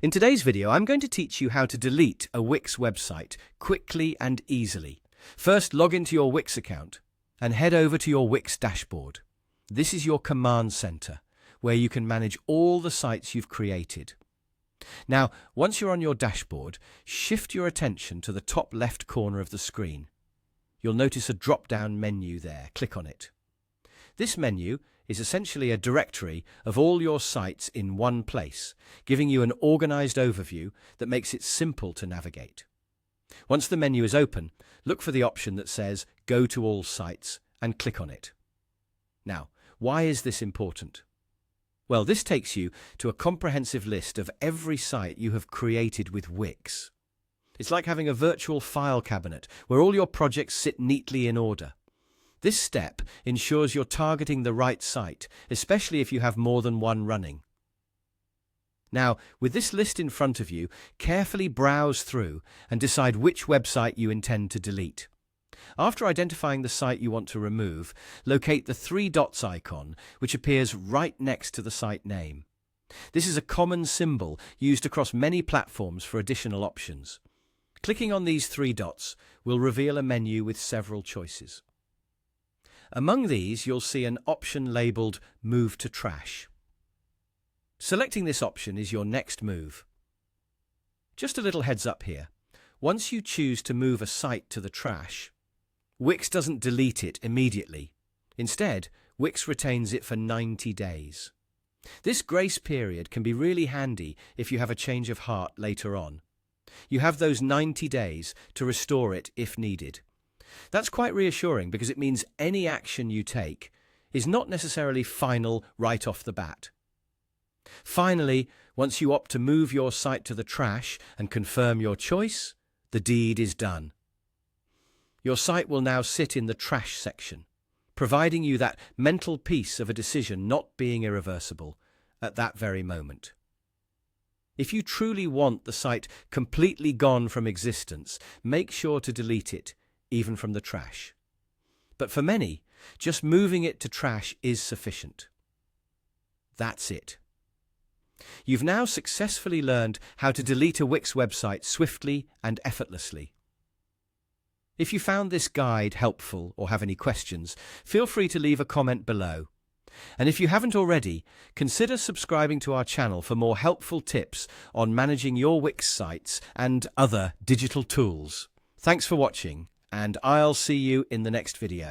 In today's video, I'm going to teach you how to delete a Wix website quickly and easily. First, log into your Wix account and head over to your Wix dashboard. This is your command center, where you can manage all the sites you've created. Now, once you're on your dashboard, shift your attention to the top left corner of the screen. You'll notice a drop-down menu there. Click on it. This menu is essentially a directory of all your sites in one place, giving you an organized overview that makes it simple to navigate. Once the menu is open, look for the option that says Go to All Sites and click on it. Now, why is this important? Well, this takes you to a comprehensive list of every site you have created with Wix. It's like having a virtual file cabinet where all your projects sit neatly in order. This step ensures you're targeting the right site, especially if you have more than one running. Now, with this list in front of you, carefully browse through and decide which website you intend to delete. After identifying the site you want to remove, locate the three dots icon, which appears right next to the site name. This is a common symbol used across many platforms for additional options. Clicking on these three dots will reveal a menu with several choices. Among these, you'll see an option labeled Move to Trash. Selecting this option is your next move. Just a little heads up here. Once you choose to move a site to the trash, Wix doesn't delete it immediately. Instead, Wix retains it for 90 days. This grace period can be really handy if you have a change of heart later on. You have those 90 days to restore it if needed. That's quite reassuring because it means any action you take is not necessarily final right off the bat. Finally, once you opt to move your site to the trash and confirm your choice, the deed is done. Your site will now sit in the trash section, providing you that mental peace of a decision not being irreversible at that very moment. If you truly want the site completely gone from existence, make sure to delete it, even from the trash. But for many, just moving it to trash is sufficient. That's it. You've now successfully learned how to delete a Wix website swiftly and effortlessly. If you found this guide helpful or have any questions, feel free to leave a comment below. And if you haven't already, consider subscribing to our channel for more helpful tips on managing your Wix sites and other digital tools. Thanks for watching, and I'll see you in the next video.